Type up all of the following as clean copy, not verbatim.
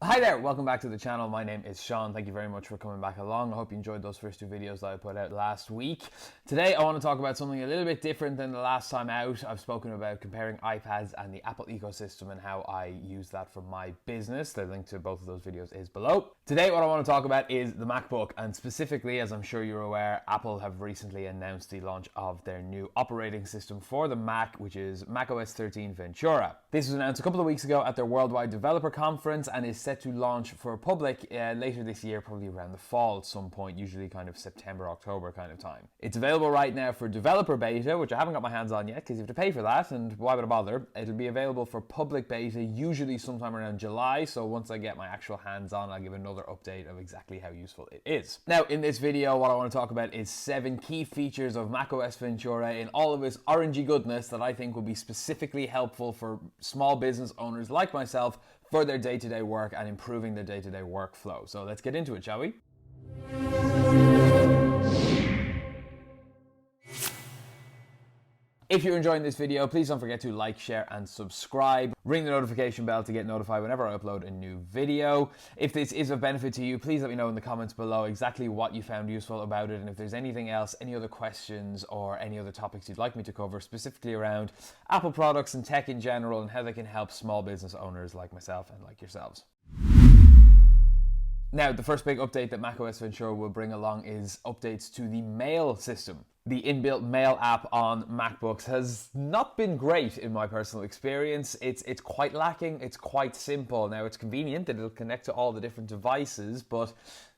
Hi there, welcome back to the channel. My name is Sean. Thank you very much for coming back along. I hope you enjoyed those first two videos that I put out last week. Today I want to talk about something a little bit different than the last time out. I've spoken about comparing iPads and the Apple ecosystem and how I use that for my business. The link to both of those videos is below. Today what I want to talk about is the MacBook, and specifically, as I'm sure you're aware, Apple have recently announced the launch of their new operating system for the Mac, which is macOS 13 Ventura. This was announced a couple of weeks ago at their Worldwide Developer Conference and is set to launch for public later this year, probably around the fall at some point, usually kind of September, October kind of time. It's available right now for developer beta, which I haven't got my hands on yet because you have to pay for that, and why would I bother? It'll be available for public beta usually sometime around July, so once I get my actual hands on, I'll give another update of exactly how useful it is. Now, in this video, what I want to talk about is 7 key features of macOS Ventura in all of its orangey goodness that I think will be specifically helpful for small business owners like myself for their day-to-day work and improving their day-to-day workflow. So let's get into it, shall we? If you're enjoying this video, please don't forget to like, share, and subscribe. Ring the notification bell to get notified whenever I upload a new video. If this is of benefit to you, please let me know in the comments below exactly what you found useful about it, and if there's anything else, any other questions or any other topics you'd like me to cover, specifically around Apple products and tech in general and how they can help small business owners like myself and like yourselves. Now, the first big update that macOS Ventura will bring along is updates to the Mail system. The inbuilt Mail app on MacBooks has not been great in my personal experience. It's quite lacking, it's quite simple. Now, it's convenient that it'll connect to all the different devices, but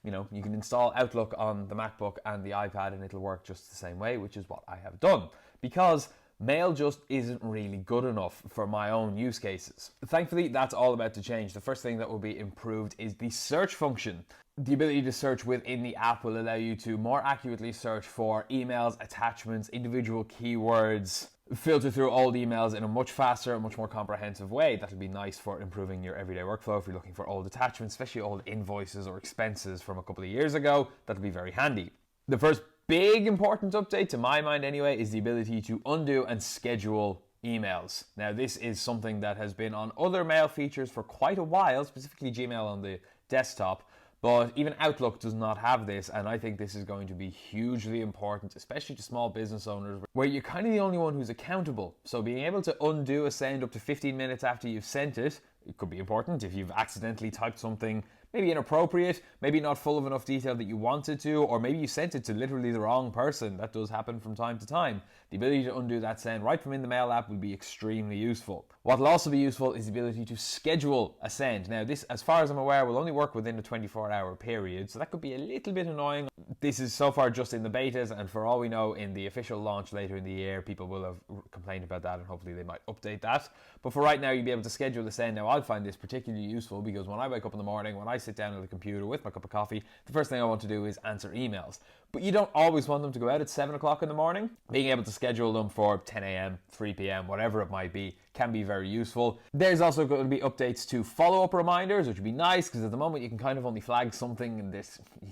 you can install Outlook on the MacBook and the iPad and it'll work just the same way, which is what I have done, because Mail just isn't really good enough for my own use cases. Thankfully, that's all about to change. The first thing that will be improved is the search function. The ability to search within the app will allow you to more accurately search for emails, attachments, individual keywords, filter through old emails in a much faster and much more comprehensive way. That'll be nice for improving your everyday workflow. If you're looking for old attachments, especially old invoices or expenses from a couple of years ago, that'll be very handy. The first big important update, to my mind anyway, is the ability to undo and schedule emails. Now, this is something that has been on other mail features for quite a while, specifically Gmail on the desktop, but even Outlook does not have this, and I think this is going to be hugely important, especially to small business owners, where you're kind of the only one who's accountable. So being able to undo a send up to 15 minutes after you've sent it, it could be important if you've accidentally typed something maybe inappropriate, maybe not full of enough detail that you wanted to, or maybe you sent it to literally the wrong person. That does happen from time to time. The ability to undo that send right from in the Mail app will be extremely useful. What will also be useful is the ability to schedule a send. Now, this, as far as I'm aware, will only work within a 24-hour period, so that could be a little bit annoying. This is so far just in the betas, and for all we know, in the official launch later in the year, people will have complained about that, and hopefully they might update that. But for right now, you'll be able to schedule the send. Now, I'll find this particularly useful because when I wake up in the morning, when I sit down at the computer with my cup of coffee, the first thing I want to do is answer emails. But you don't always want them to go out at 7 o'clock in the morning. Being able to schedule them for 10 a.m., 3 p.m., whatever it might be, can be very useful. There's also going to be updates to follow-up reminders, which would be nice, because at the moment you can kind of only flag something, and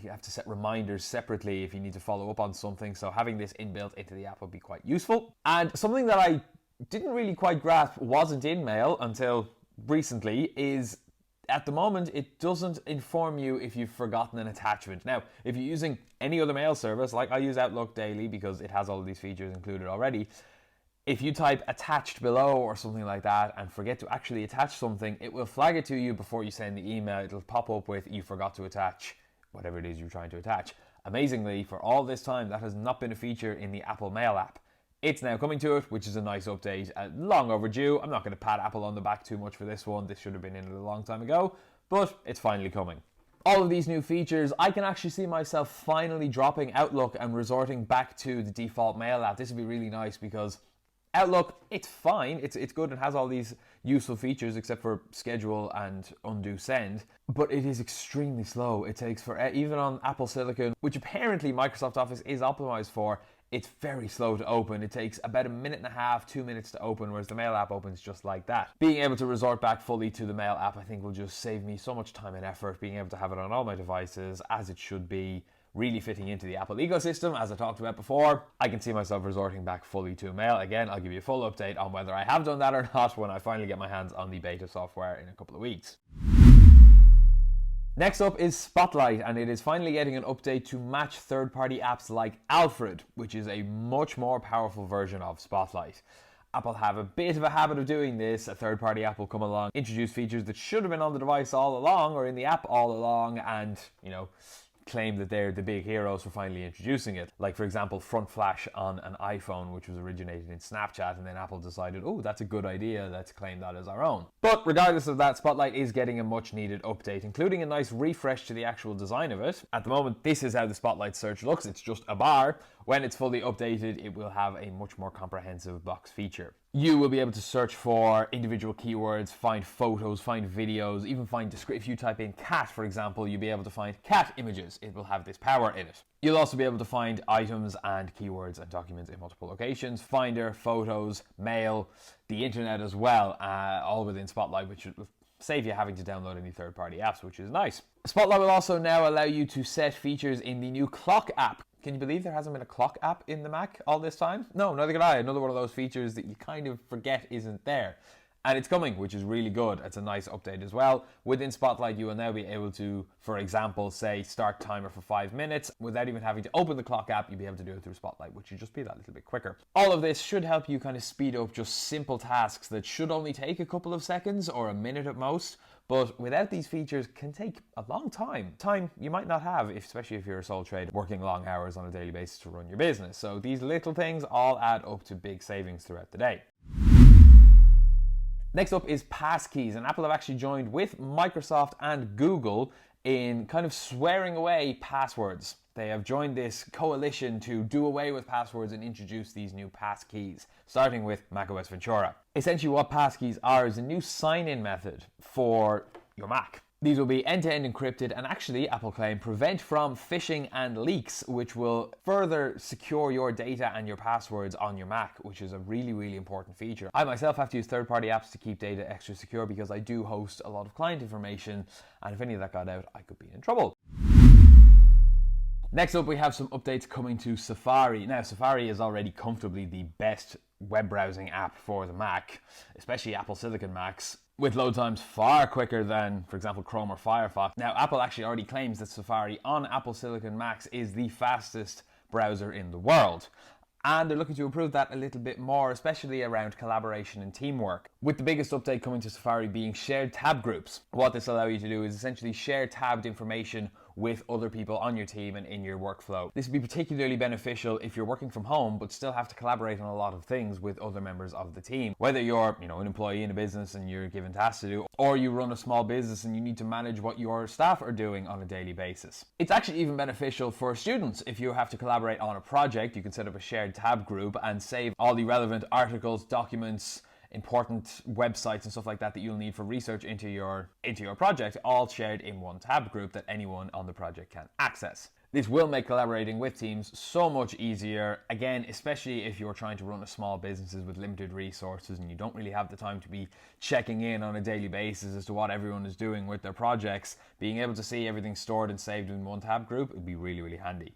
you have to set reminders separately if you need to follow up on something, so having this inbuilt into the app would be quite useful. And something that I didn't really quite grasp wasn't in Mail until recently is, at the moment, it doesn't inform you if you've forgotten an attachment. Now, if you're using any other mail service, like I use Outlook daily because it has all of these features included already, if you type attached below or something like that and forget to actually attach something, it will flag it to you before you send the email. It'll pop up with, you forgot to attach whatever it is you're trying to attach. Amazingly, for all this time, that has not been a feature in the Apple Mail app. It's now coming to it, which is a nice update, long overdue. I'm not going to pat Apple on the back too much for this one. This should have been in a long time ago, but it's finally coming. All of these new features, I can actually see myself finally dropping Outlook and resorting back to the default Mail app. This would be really nice because Outlook, it's fine, it's good, it has all these useful features except for schedule and undo send, but it is extremely slow. It takes even on Apple Silicon, which apparently Microsoft Office is optimized for, it's very slow to open. It takes about 1.5 minutes, 2 minutes to open, whereas the Mail app opens just like that. Being able to resort back fully to the Mail app, I think, will just save me so much time and effort, being able to have it on all my devices as it should be, really fitting into the Apple ecosystem, as I talked about before. I can see myself resorting back fully to Mail. Again, I'll give you a full update on whether I have done that or not when I finally get my hands on the beta software in a couple of weeks. Next up is Spotlight, and it is finally getting an update to match third-party apps like Alfred, which is a much more powerful version of Spotlight. Apple have a bit of a habit of doing this. A third-party app will come along, introduce features that should have been on the device all along or in the app all along, and, claim that they're the big heroes for finally introducing it. Like, for example, front flash on an iPhone, which was originated in Snapchat, and then Apple decided, oh, that's a good idea, let's claim that as our own. But regardless of that, Spotlight is getting a much needed update, including a nice refresh to the actual design of it. At the moment, this is how the Spotlight search looks. It's just a bar. When it's fully updated, it will have a much more comprehensive box feature. You will be able to search for individual keywords, find photos, find videos, even find description. If you type in cat, for example, you'll be able to find cat images. It will have this power in it. You'll also be able to find items and keywords and documents in multiple locations, Finder, photos, mail, the internet as well, all within Spotlight, which will save you having to download any third-party apps, which is nice. Spotlight will also now allow you to set features in the new clock app. Can you believe there hasn't been a clock app in the Mac all this time? No, neither can I. Another one of those features that you kind of forget isn't there. And it's coming, which is really good. It's a nice update as well. Within Spotlight, you will now be able to, for example, say start timer for 5 minutes. Without even having to open the clock app, you'll be able to do it through Spotlight, which should just be that little bit quicker. All of this should help you kind of speed up just simple tasks that should only take a couple of seconds or a minute at most. But without these features can take a long time. Time you might not have, especially if you're a sole trader working long hours on a daily basis to run your business. So these little things all add up to big savings throughout the day. Next up is passkeys, and Apple have actually joined with Microsoft and Google in kind of swearing away passwords. They have joined this coalition to do away with passwords and introduce these new passkeys, starting with macOS Ventura. Essentially what passkeys are is a new sign-in method for your Mac. These will be end-to-end encrypted and actually, Apple claim, prevent from phishing and leaks, which will further secure your data and your passwords on your Mac, which is a really, really important feature. I myself have to use third-party apps to keep data extra secure because I do host a lot of client information, and if any of that got out, I could be in trouble. Next up, we have some updates coming to Safari. Now, Safari is already comfortably the best web browsing app for the Mac, especially Apple Silicon Macs, with load times far quicker than, for example, Chrome or Firefox. Now, Apple actually already claims that Safari on Apple Silicon Macs is the fastest browser in the world. And they're looking to improve that a little bit more, especially around collaboration and teamwork. With the biggest update coming to Safari being shared tab groups. What this allows you to do is essentially share tabbed information with other people on your team and in your workflow. This would be particularly beneficial if you're working from home but still have to collaborate on a lot of things with other members of the team. Whether you're, an employee in a business and you're given tasks to do, or you run a small business and you need to manage what your staff are doing on a daily basis. It's actually even beneficial for students. If you have to collaborate on a project, you can set up a shared tab group and save all the relevant articles, documents, important websites and stuff like that you'll need for research into your project, all shared in one tab group that anyone on the project can access. This will make collaborating with teams so much easier, again, especially if you're trying to run a small businesses with limited resources and you don't really have the time to be checking in on a daily basis as to what everyone is doing with their projects. Being able to see everything stored and saved in one tab group would be really, really handy.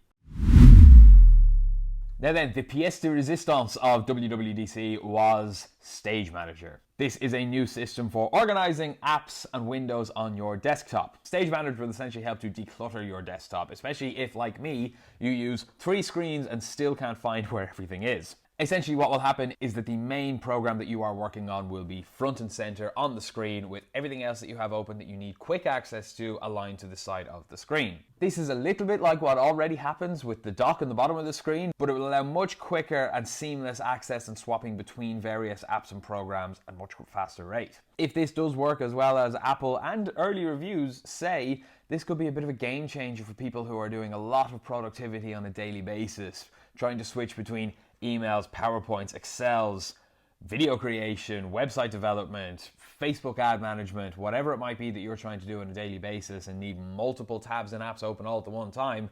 Now then, the pièce de résistance of WWDC was Stage Manager. This is a new system for organizing apps and windows on your desktop. Stage Manager will essentially help to declutter your desktop, especially if, like me, you use 3 screens and still can't find where everything is. Essentially what will happen is that the main program that you are working on will be front and center on the screen with everything else that you have open that you need quick access to aligned to the side of the screen. This is a little bit like what already happens with the dock on the bottom of the screen, but it will allow much quicker and seamless access and swapping between various apps and programs at much faster rate. If this does work as well as Apple and early reviews say, this could be a bit of a game changer for people who are doing a lot of productivity on a daily basis, trying to switch between emails, PowerPoints, Excels, video creation, website development, Facebook ad management, whatever it might be that you're trying to do on a daily basis and need multiple tabs and apps open all at the one time.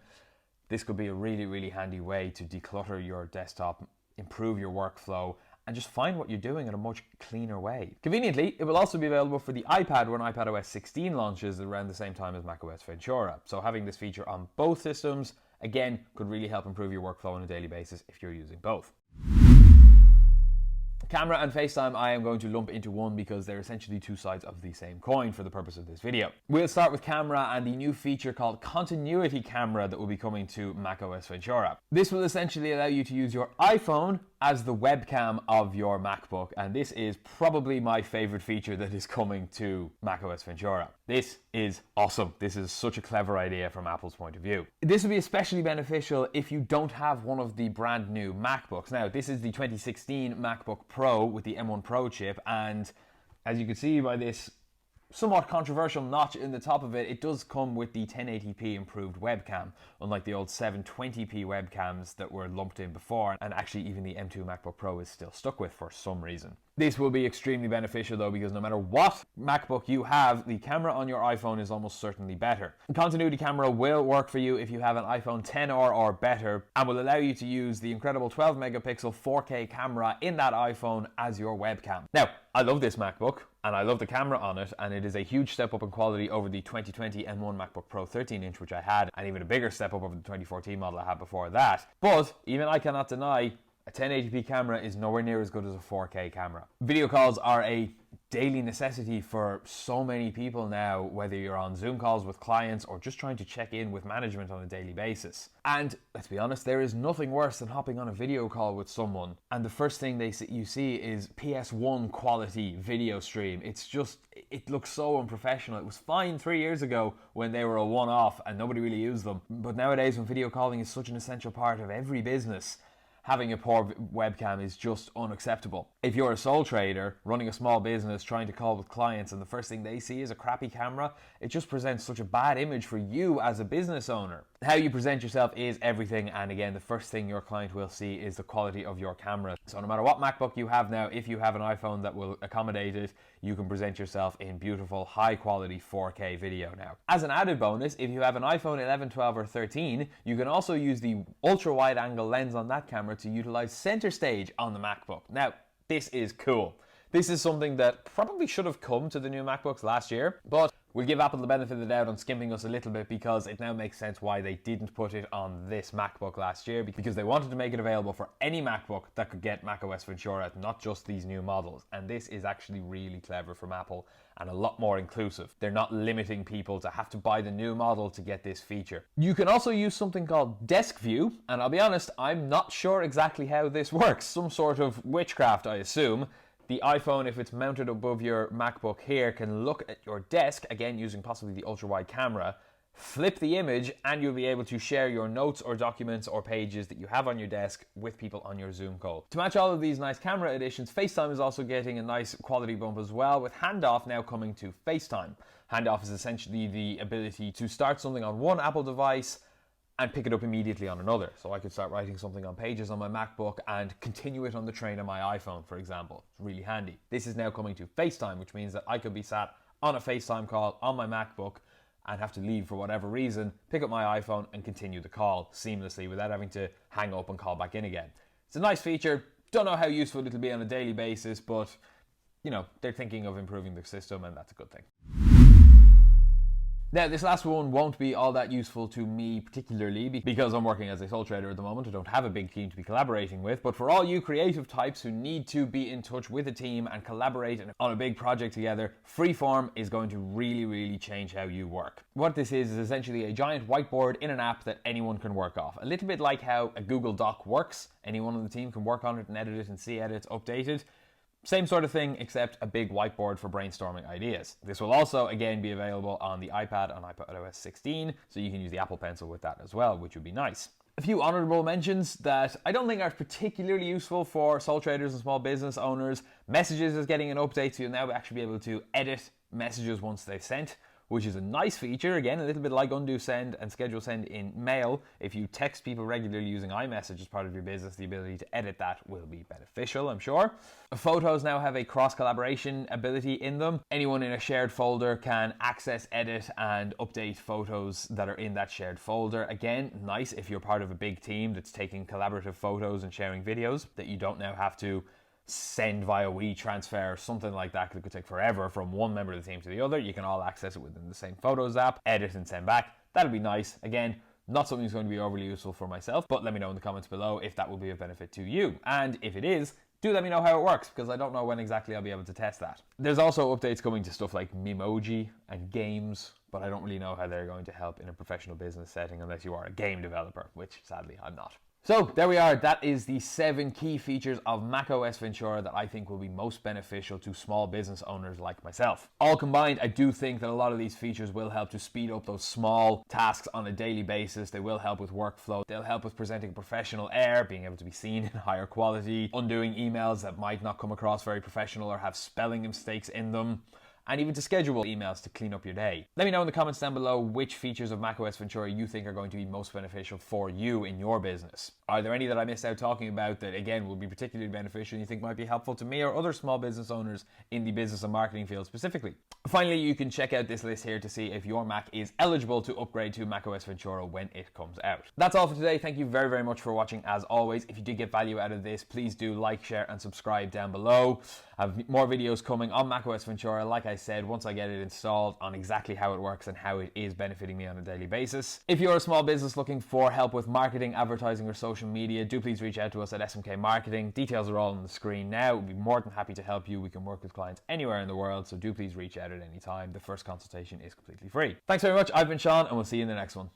This could be a really, really handy way to declutter your desktop, improve your workflow, and just find what you're doing in a much cleaner way. Conveniently, it will also be available for the iPad when iPadOS 16 launches around the same time as macOS Ventura. So having this feature on both systems, again, could really help improve your workflow on a daily basis if you're using both. Camera and FaceTime I am going to lump into one because they're essentially two sides of the same coin for the purpose of this video. We'll start with camera and the new feature called Continuity Camera that will be coming to macOS Ventura. This will essentially allow you to use your iPhone as the webcam of your MacBook, and this is probably my favorite feature that is coming to macOS Ventura. This is awesome. This is such a clever idea from Apple's point of view. This will be especially beneficial if you don't have one of the brand new MacBooks. Now, this is the 2016 MacBook Pro with the M1 Pro chip, and as you can see by this somewhat controversial notch in the top of it, it does come with the 1080p improved webcam, unlike the old 720p webcams that were lumped in before, and actually even the M2 MacBook Pro is still stuck with for some reason. This will be extremely beneficial though, because no matter what MacBook you have, the camera on your iPhone is almost certainly better. Continuity camera will work for you if you have an iPhone 10 or better, and will allow you to use the incredible 12 megapixel 4K camera in that iPhone as your webcam. Now, I love this MacBook, and I love the camera on it, and it is a huge step up in quality over the 2020 M1 MacBook Pro 13-inch, which I had, and even a bigger step up over the 2014 model I had before that. But even I cannot deny a 1080p camera is nowhere near as good as a 4K camera. Video calls are a daily necessity for so many people now, whether you're on Zoom calls with clients or just trying to check in with management on a daily basis. And let's be honest, there is nothing worse than hopping on a video call with someone and the first thing you see is PS1 quality video stream. It looks so unprofessional. It was fine 3 years ago when they were a one-off and nobody really used them. But nowadays, when video calling is such an essential part of every business, having a poor webcam is just unacceptable. If you're a sole trader running a small business trying to call with clients and the first thing they see is a crappy camera, it just presents such a bad image for you as a business owner. How you present yourself is everything, and again, the first thing your client will see is the quality of your camera. So no matter what MacBook you have now, if you have an iPhone that will accommodate it, you can present yourself in beautiful, high quality 4K video now. As an added bonus, if you have an iPhone 11, 12 or 13, you can also use the ultra wide angle lens on that camera to utilize center stage on the MacBook. Now, this is cool. This is something that probably should have come to the new MacBooks last year, but we'll give Apple the benefit of the doubt on skimping us a little bit because it now makes sense why they didn't put it on this MacBook last year, because they wanted to make it available for any MacBook that could get macOS Ventura, not just these new models. And this is actually really clever from Apple and a lot more inclusive. They're not limiting people to have to buy the new model to get this feature. You can also use something called Desk View, and I'll be honest, I'm not sure exactly how this works. Some sort of witchcraft, I assume. The iPhone, if it's mounted above your MacBook here, can look at your desk, again using possibly the ultra-wide camera, flip the image, and you'll be able to share your notes or documents or pages that you have on your desk with people on your Zoom call. To match all of these nice camera additions, FaceTime is also getting a nice quality bump as well, with Handoff now coming to FaceTime. Handoff is essentially the ability to start something on one Apple device and pick it up immediately on another. So I could start writing something on Pages on my MacBook and continue it on the train on my iPhone, for example. It's really handy. This is now coming to FaceTime, which means that I could be sat on a FaceTime call on my MacBook and have to leave for whatever reason, pick up my iPhone and continue the call seamlessly without having to hang up and call back in again. It's a nice feature. Don't know how useful it'll be on a daily basis, but you know, they're thinking of improving the system and that's a good thing. Now, this last one won't be all that useful to me particularly because I'm working as a sole trader at the moment. I don't have a big team to be collaborating with, but for all you creative types who need to be in touch with a team and collaborate on a big project together, Freeform is going to really change how you work. What this is essentially a giant whiteboard in an app that anyone can work off. A little bit like how a Google Doc works. Anyone on the team can work on it and edit it and see edits updated. Same sort of thing, except a big whiteboard for brainstorming ideas. This will also, again, be available on the iPad on iPadOS 16, so you can use the Apple Pencil with that as well, which would be nice. A few honorable mentions that I don't think are particularly useful for sole traders and small business owners. Messages is getting an update, so you'll now actually be able to edit messages once they're sent, which is a nice feature. Again, a little bit like undo send and schedule send in mail. If you text people regularly using iMessage as part of your business, the ability to edit that will be beneficial, I'm sure. Photos now have a cross-collaboration ability in them. Anyone in a shared folder can access, edit, and update photos that are in that shared folder. Again, nice if you're part of a big team that's taking collaborative photos and sharing videos, that you don't now have to send via WeTransfer or something like that, because it could take forever from one member of the team to the other. You can all access it within the same Photos app, edit and send back. That'll be nice. Again, not something that's going to be overly useful for myself, but let me know in the comments below if that will be of benefit to you. And if it is, do let me know how it works, because I don't know when exactly I'll be able to test that. There's also updates coming to stuff like Memoji and games, but I don't really know how they're going to help in a professional business setting unless you are a game developer, which sadly I'm not. So there we are. That is the 7 key features of macOS Ventura that I think will be most beneficial to small business owners like myself. All combined, I do think that a lot of these features will help to speed up those small tasks on a daily basis. They will help with workflow. They'll help with presenting professional air, being able to be seen in higher quality, undoing emails that might not come across very professional or have spelling mistakes in them, and even to schedule emails to clean up your day. Let me know in the comments down below which features of macOS Ventura you think are going to be most beneficial for you in your business. Are there any that I missed out talking about that, again, will be particularly beneficial and you think might be helpful to me or other small business owners in the business and marketing field specifically? Finally, you can check out this list here to see if your Mac is eligible to upgrade to macOS Ventura when it comes out. That's all for today. Thank you very, very much for watching as always. If you did get value out of this, please do like, share, and subscribe down below. I have more videos coming on macOS Ventura, like I said, once I get it installed, on exactly how it works and how it is benefiting me on a daily basis. If you're a small business looking for help with marketing, advertising, or social media, do please reach out to us at SMK Marketing. Details are all on the screen now. We'll be more than happy to help you. We can work with clients anywhere in the world, so do please reach out at any time. The first consultation is completely free. Thanks very much. I've been Sean, and we'll see you in the next one.